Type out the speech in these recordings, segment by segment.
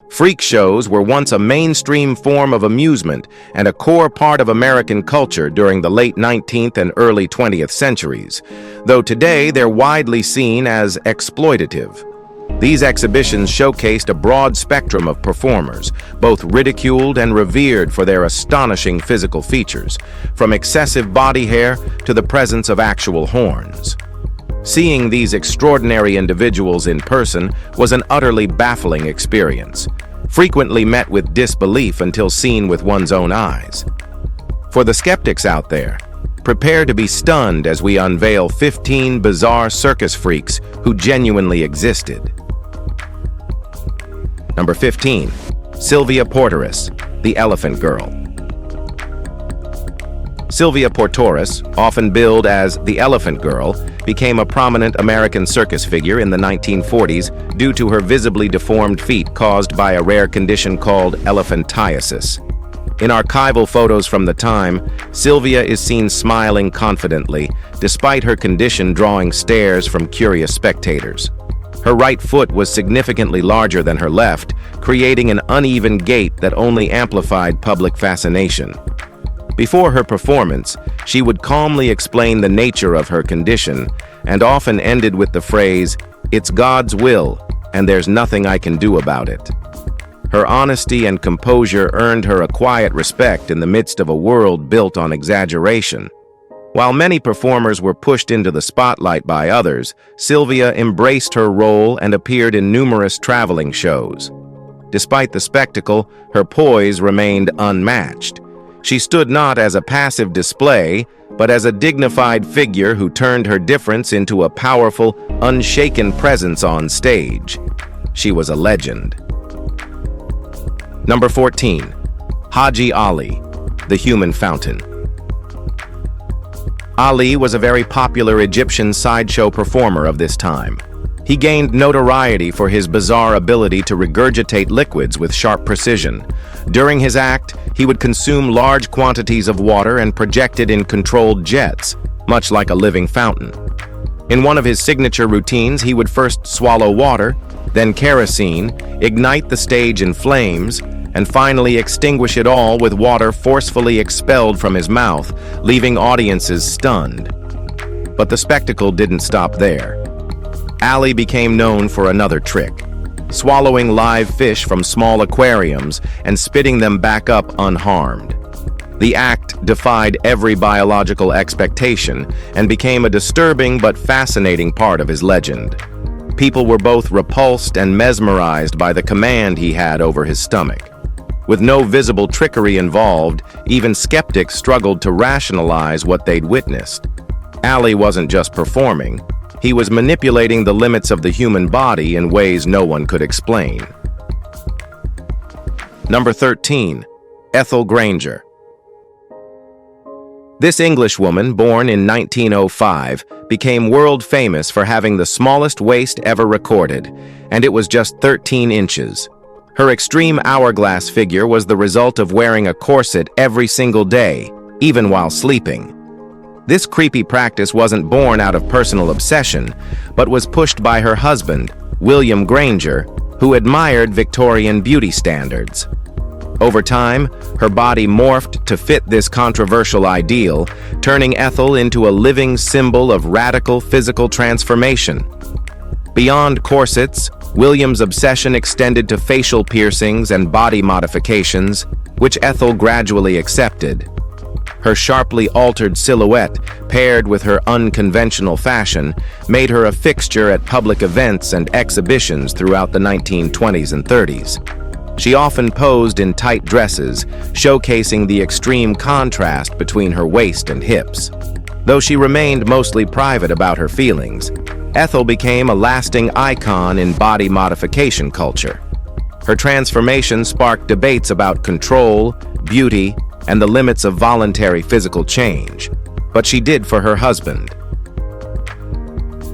Freak shows were once a mainstream form of amusement and a core part of American culture during the late 19th and early 20th centuries, though today they're widely seen as exploitative. These exhibitions showcased a broad spectrum of performers, both ridiculed and revered for their astonishing physical features, from excessive body hair to the presence of actual horns. Seeing these extraordinary individuals in person was an utterly baffling experience, frequently met with disbelief until seen with one's own eyes. For the skeptics out there, prepare to be stunned as we unveil 15 bizarre circus freaks who genuinely existed. Number 15. Sylvia Porterous, the Elephant Girl. Sylvia Porterous, often billed as the Elephant Girl, became a prominent American circus figure in the 1940s due to her visibly deformed feet caused by a rare condition called elephantiasis. In archival photos from the time, Sylvia is seen smiling confidently, despite her condition drawing stares from curious spectators. Her right foot was significantly larger than her left, creating an uneven gait that only amplified public fascination. Before her performance, she would calmly explain the nature of her condition and often ended with the phrase, "It's God's will, and there's nothing I can do about it." Her honesty and composure earned her a quiet respect in the midst of a world built on exaggeration. While many performers were pushed into the spotlight by others, Sylvia embraced her role and appeared in numerous traveling shows. Despite the spectacle, her poise remained unmatched. She stood not as a passive display, but as a dignified figure who turned her difference into a powerful, unshaken presence on stage. She was a legend. Number 14. Haji Ali, the Human Fountain. Ali was a very popular Egyptian sideshow performer of this time. He gained notoriety for his bizarre ability to regurgitate liquids with sharp precision. During his act, he would consume large quantities of water and project it in controlled jets, much like a living fountain. In one of his signature routines, he would first swallow water, then kerosene, ignite the stage in flames, and finally extinguish it all with water forcefully expelled from his mouth, leaving audiences stunned. But the spectacle didn't stop there. Ali became known for another trick, swallowing live fish from small aquariums and spitting them back up unharmed. The act defied every biological expectation and became a disturbing but fascinating part of his legend. People were both repulsed and mesmerized by the command he had over his stomach. With no visible trickery involved, even skeptics struggled to rationalize what they'd witnessed. Ali wasn't just performing. He was manipulating the limits of the human body in ways no one could explain. Number 13. Ethel Granger. This Englishwoman, born in 1905, became world famous for having the smallest waist ever recorded, and it was just 13 inches. Her extreme hourglass figure was the result of wearing a corset every single day, even while sleeping. This creepy practice wasn't born out of personal obsession, but was pushed by her husband, William Granger, who admired Victorian beauty standards. Over time, her body morphed to fit this controversial ideal, turning Ethel into a living symbol of radical physical transformation. Beyond corsets, William's obsession extended to facial piercings and body modifications, which Ethel gradually accepted. Her sharply altered silhouette, paired with her unconventional fashion, made her a fixture at public events and exhibitions throughout the 1920s and 30s. She often posed in tight dresses, showcasing the extreme contrast between her waist and hips. Though she remained mostly private about her feelings, Ethel became a lasting icon in body modification culture. Her transformation sparked debates about control, beauty, and the limits of voluntary physical change, but she did for her husband.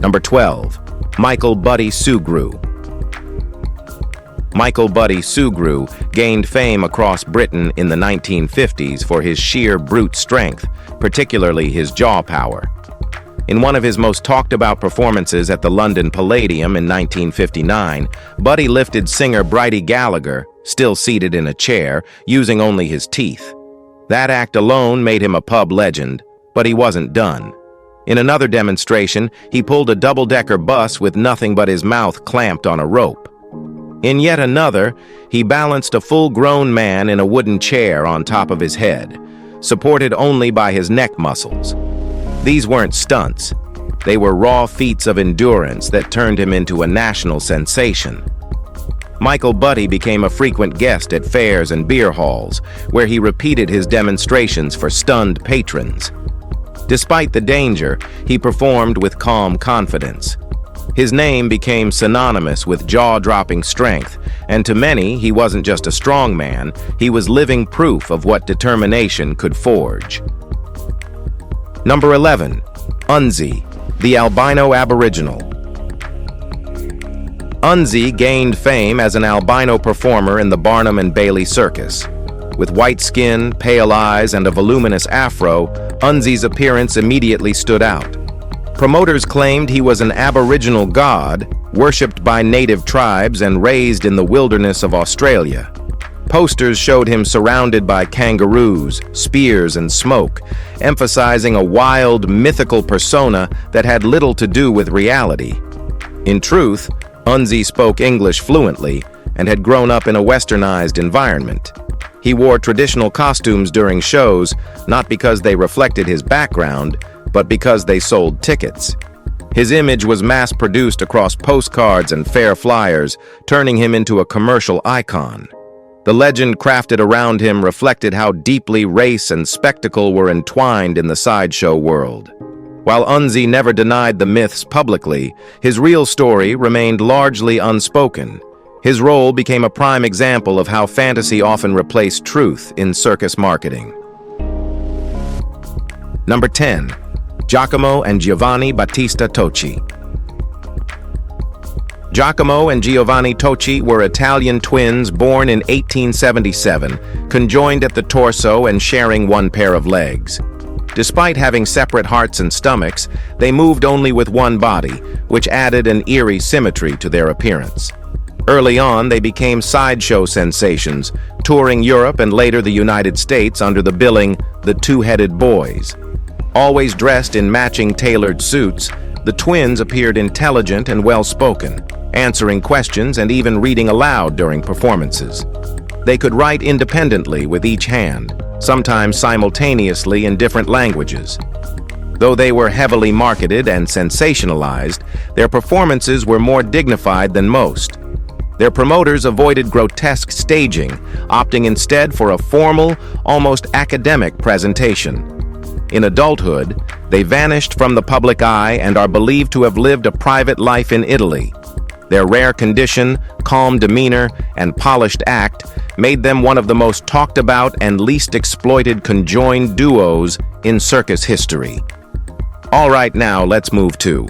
Number 12. Michael Buddy Sugrue. Michael Buddy Sugrue gained fame across Britain in the 1950s for his sheer brute strength, particularly his jaw power. In one of his most talked-about performances at the London Palladium in 1959, Buddy lifted singer Bridie Gallagher, still seated in a chair, using only his teeth. That act alone made him a pub legend, but he wasn't done. In another demonstration, he pulled a double-decker bus with nothing but his mouth clamped on a rope. In yet another, he balanced a full-grown man in a wooden chair on top of his head, supported only by his neck muscles. These weren't stunts. They were raw feats of endurance that turned him into a national sensation. Michael Buddy became a frequent guest at fairs and beer halls, where he repeated his demonstrations for stunned patrons. Despite the danger, he performed with calm confidence. His name became synonymous with jaw-dropping strength, and to many, he wasn't just a strong man, he was living proof of what determination could forge. Number 11. Unzi, the albino aboriginal. Unzi gained fame as an albino performer in the Barnum and Bailey Circus. With white skin, pale eyes, and a voluminous afro, Unzi's appearance immediately stood out. Promoters claimed he was an aboriginal god, worshipped by native tribes and raised in the wilderness of Australia. Posters showed him surrounded by kangaroos, spears, and smoke, emphasizing a wild, mythical persona that had little to do with reality. In truth, Unzi spoke English fluently and had grown up in a westernized environment. He wore traditional costumes during shows, not because they reflected his background, but because they sold tickets. His image was mass-produced across postcards and fair flyers, turning him into a commercial icon. The legend crafted around him reflected how deeply race and spectacle were entwined in the sideshow world. While Unzi never denied the myths publicly, his real story remained largely unspoken. His role became a prime example of how fantasy often replaced truth in circus marketing. Number 10. Giacomo and Giovanni Battista Tocci. Giacomo and Giovanni Tocci were Italian twins born in 1877, conjoined at the torso and sharing one pair of legs. Despite having separate hearts and stomachs, they moved only with one body, which added an eerie symmetry to their appearance. Early on, they became sideshow sensations, touring Europe and later the United States under the billing The Two-Headed Boys. Always dressed in matching tailored suits, the twins appeared intelligent and well-spoken, answering questions and even reading aloud during performances. They could write independently with each hand, sometimes simultaneously in different languages. Though they were heavily marketed and sensationalized, their performances were more dignified than most. Their promoters avoided grotesque staging, opting instead for a formal, almost academic presentation. In adulthood, they vanished from the public eye and are believed to have lived a private life in Italy. Their rare condition, calm demeanor, and polished act made them one of the most talked about and least exploited conjoined duos in circus history. All right, now let's move to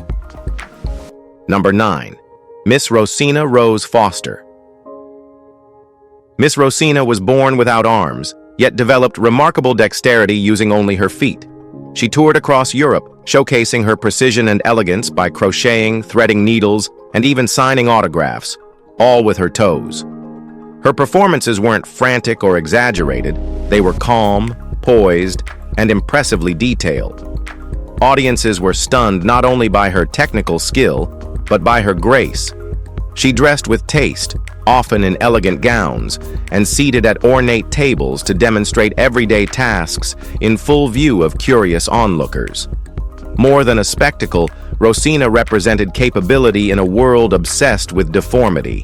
Number 9. Miss Rosina Rose Foster. Miss Rosina was born without arms, yet developed remarkable dexterity using only her feet. She toured across Europe, showcasing her precision and elegance by crocheting, threading needles, and even signing autographs, all with her toes. Her performances weren't frantic or exaggerated, they were calm, poised, and impressively detailed. Audiences were stunned not only by her technical skill, but by her grace. She dressed with taste, often in elegant gowns, and seated at ornate tables to demonstrate everyday tasks in full view of curious onlookers. More than a spectacle, Rosina represented capability in a world obsessed with deformity.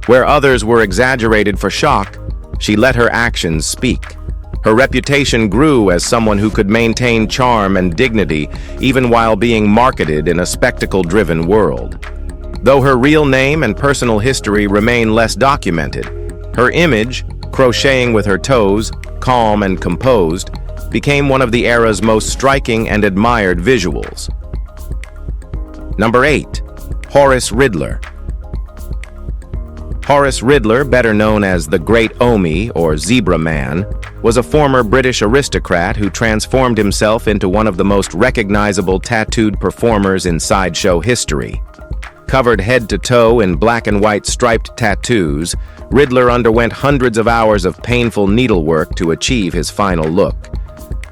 Where others were exaggerated for shock, she let her actions speak. Her reputation grew as someone who could maintain charm and dignity even while being marketed in a spectacle-driven world. Though her real name and personal history remain less documented, her image, crocheting with her toes, calm and composed, became one of the era's most striking and admired visuals. Number 8. Horace Ridler. Horace Riddler, better known as the Great Omi or Zebra Man, was a former British aristocrat who transformed himself into one of the most recognizable tattooed performers in sideshow history. Covered head to toe in black and white striped tattoos, Riddler underwent hundreds of hours of painful needlework to achieve his final look.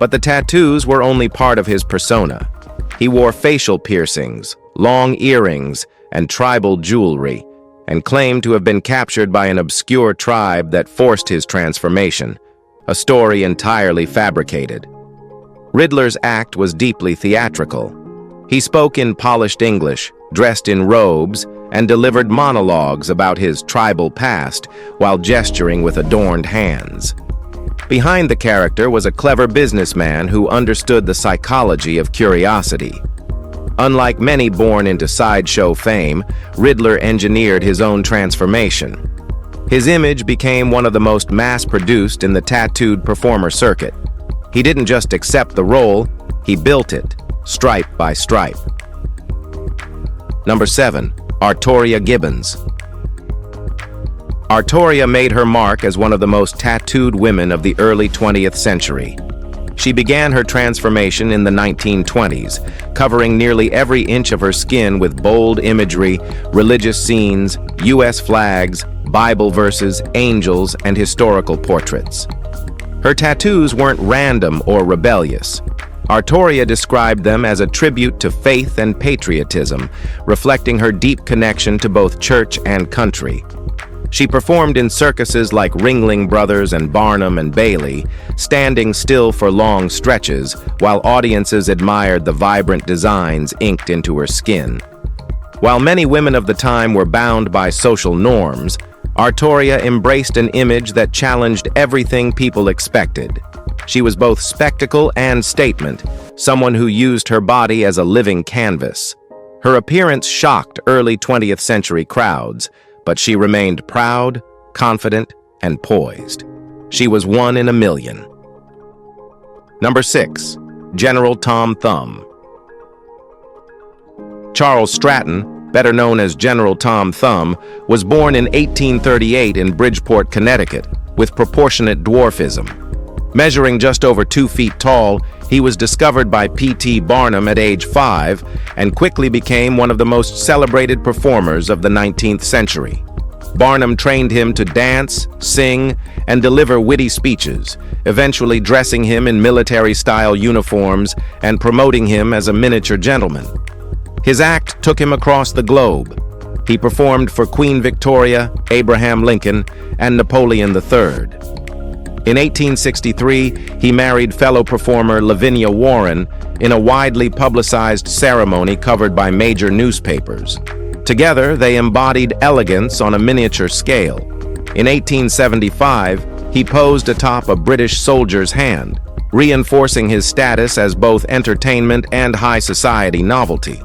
But the tattoos were only part of his persona. He wore facial piercings, long earrings, and tribal jewelry, and claimed to have been captured by an obscure tribe that forced his transformation, a story entirely fabricated. Riddler's act was deeply theatrical. He spoke in polished English, dressed in robes, and delivered monologues about his tribal past while gesturing with adorned hands. Behind the character was a clever businessman who understood the psychology of curiosity. Unlike many born into sideshow fame, Riddler engineered his own transformation. His image became one of the most mass-produced in the tattooed performer circuit. He didn't just accept the role, he built it, stripe by stripe. Number 7. Artoria Gibbons. Artoria made her mark as one of the most tattooed women of the early 20th century. She began her transformation in the 1920s, covering nearly every inch of her skin with bold imagery, religious scenes, U.S. flags, Bible verses, angels, and historical portraits. Her tattoos weren't random or rebellious. Artoria described them as a tribute to faith and patriotism, reflecting her deep connection to both church and country. She performed in circuses like Ringling Brothers and Barnum and Bailey, standing still for long stretches while audiences admired the vibrant designs inked into her skin. While many women of the time were bound by social norms, Artoria embraced an image that challenged everything people expected. She was both spectacle and statement, someone who used her body as a living canvas. Her appearance shocked early 20th century crowds, but she remained proud, confident, and poised. She was one in a million. Number 6. General Tom Thumb. Charles Stratton, better known as General Tom Thumb, was born in 1838 in Bridgeport, Connecticut, with proportionate dwarfism. Measuring just over 2 feet tall, he was discovered by P.T. Barnum at age 5 and quickly became one of the most celebrated performers of the 19th century. Barnum trained him to dance, sing, and deliver witty speeches, eventually dressing him in military-style uniforms and promoting him as a miniature gentleman. His act took him across the globe. He performed for Queen Victoria, Abraham Lincoln, and Napoleon III. In 1863, he married fellow performer Lavinia Warren in a widely publicized ceremony covered by major newspapers. Together, they embodied elegance on a miniature scale. In 1875, he posed atop a British soldier's hand, reinforcing his status as both entertainment and high society novelty.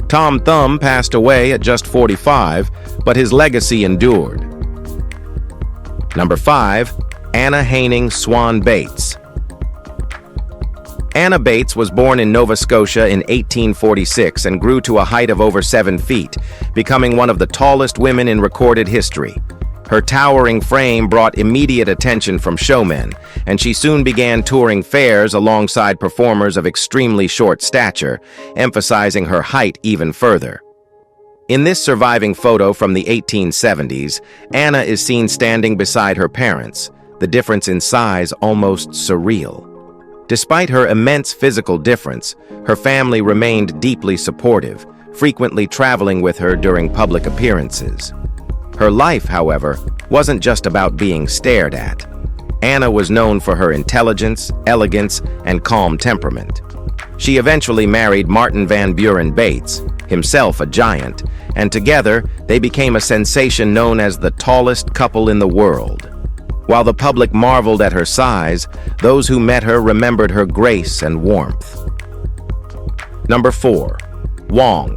Tom Thumb passed away at just 45, but his legacy endured. Number 5. Anna Haining Swan Bates. Anna Bates was born in Nova Scotia in 1846 and grew to a height of over 7 feet, becoming one of the tallest women in recorded history. Her towering frame brought immediate attention from showmen, and she soon began touring fairs alongside performers of extremely short stature, emphasizing her height even further. In this surviving photo from the 1870s, Anna is seen standing beside her parents, the difference in size almost surreal. Despite her immense physical difference, her family remained deeply supportive, frequently traveling with her during public appearances. Her life, however, wasn't just about being stared at. Anna was known for her intelligence, elegance, and calm temperament. She eventually married Martin Van Buren Bates, himself a giant, and together they became a sensation known as the tallest couple in the world. While the public marveled at her size, those who met her remembered her grace and warmth. Number 4. Wong,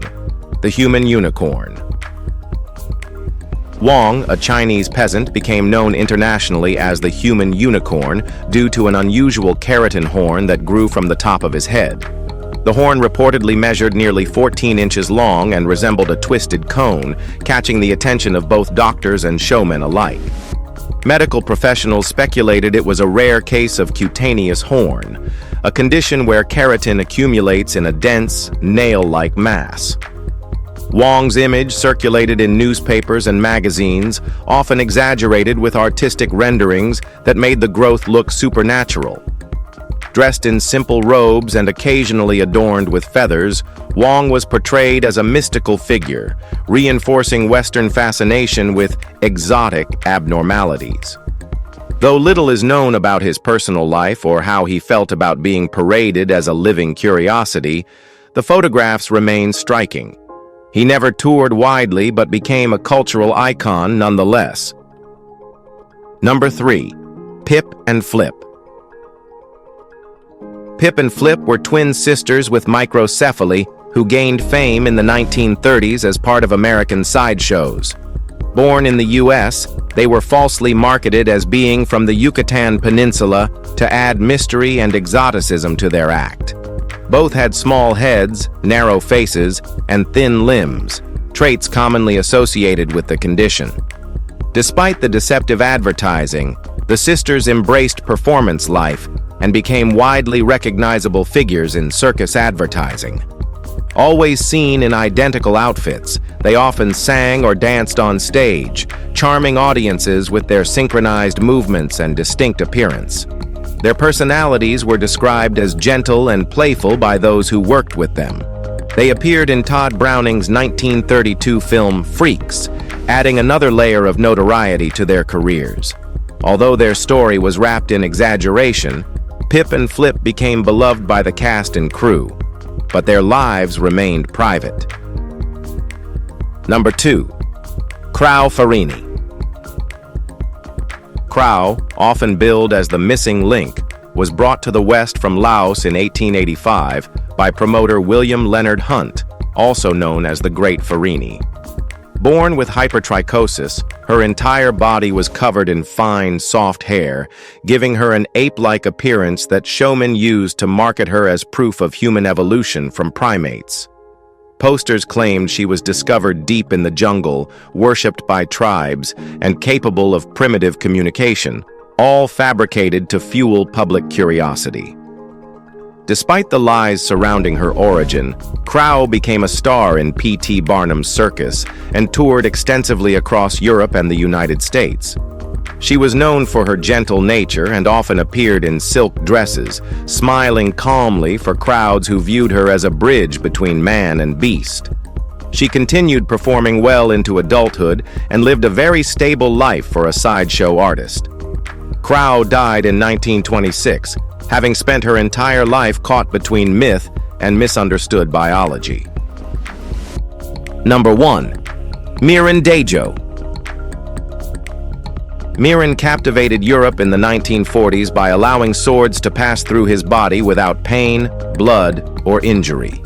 the human unicorn. Wong, a Chinese peasant, became known internationally as the human unicorn due to an unusual keratin horn that grew from the top of his head. The horn reportedly measured nearly 14 inches long and resembled a twisted cone, catching the attention of both doctors and showmen alike. Medical professionals speculated it was a rare case of cutaneous horn, a condition where keratin accumulates in a dense, nail-like mass. Wong's image circulated in newspapers and magazines, often exaggerated with artistic renderings that made the growth look supernatural. Dressed in simple robes and occasionally adorned with feathers, Wong was portrayed as a mystical figure, reinforcing Western fascination with exotic abnormalities. Though little is known about his personal life or how he felt about being paraded as a living curiosity, the photographs remain striking. He never toured widely but became a cultural icon nonetheless. Number 3. Pip and Flip. Pip and Flip were twin sisters with microcephaly who gained fame in the 1930s as part of American sideshows. Born in the U.S., they were falsely marketed as being from the Yucatan Peninsula to add mystery and exoticism to their act. Both had small heads, narrow faces, and thin limbs, traits commonly associated with the condition. Despite the deceptive advertising, the sisters embraced performance life and became widely recognizable figures in circus advertising. Always seen in identical outfits, they often sang or danced on stage, charming audiences with their synchronized movements and distinct appearance. Their personalities were described as gentle and playful by those who worked with them. They appeared in Todd Browning's 1932 film Freaks, adding another layer of notoriety to their careers. Although their story was wrapped in exaggeration, Pip and Flip became beloved by the cast and crew, but their lives remained private. Number 2. Crow Farini. Crow, often billed as the missing link, was brought to the West from Laos in 1885 by promoter William Leonard Hunt, also known as the Great Farini. Born with hypertrichosis, her entire body was covered in fine, soft hair, giving her an ape-like appearance that showmen used to market her as proof of human evolution from primates. Posters claimed she was discovered deep in the jungle, worshipped by tribes, and capable of primitive communication, all fabricated to fuel public curiosity. Despite the lies surrounding her origin, Crow became a star in P.T. Barnum's Circus and toured extensively across Europe and the United States. She was known for her gentle nature and often appeared in silk dresses, smiling calmly for crowds who viewed her as a bridge between man and beast. She continued performing well into adulthood and lived a very stable life for a sideshow artist. Crow died in 1926, having spent her entire life caught between myth and misunderstood biology. Number 1. Miran Dejo. Miran captivated Europe in the 1940s by allowing swords to pass through his body without pain, blood, or injury.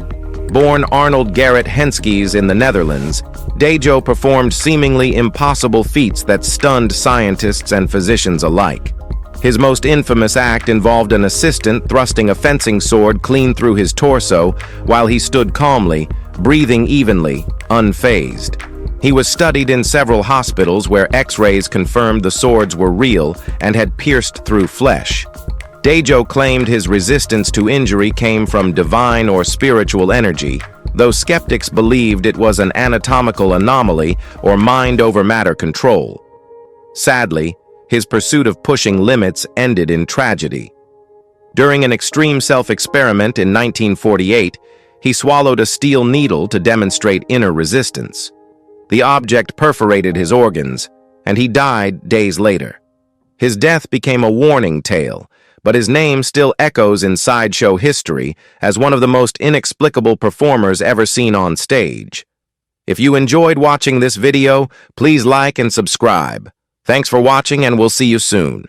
Born Arnold Gerrit Henskes in the Netherlands, Dejo performed seemingly impossible feats that stunned scientists and physicians alike. His most infamous act involved an assistant thrusting a fencing sword clean through his torso while he stood calmly, breathing evenly, unfazed. He was studied in several hospitals where X-rays confirmed the swords were real and had pierced through flesh. Dejo claimed his resistance to injury came from divine or spiritual energy, though skeptics believed it was an anatomical anomaly or mind-over-matter control. Sadly, his pursuit of pushing limits ended in tragedy. During an extreme self-experiment in 1948, he swallowed a steel needle to demonstrate inner resistance. The object perforated his organs, and he died days later. His death became a warning tale, but his name still echoes in sideshow history as one of the most inexplicable performers ever seen on stage. If you enjoyed watching this video, please like and subscribe. Thanks for watching, and we'll see you soon.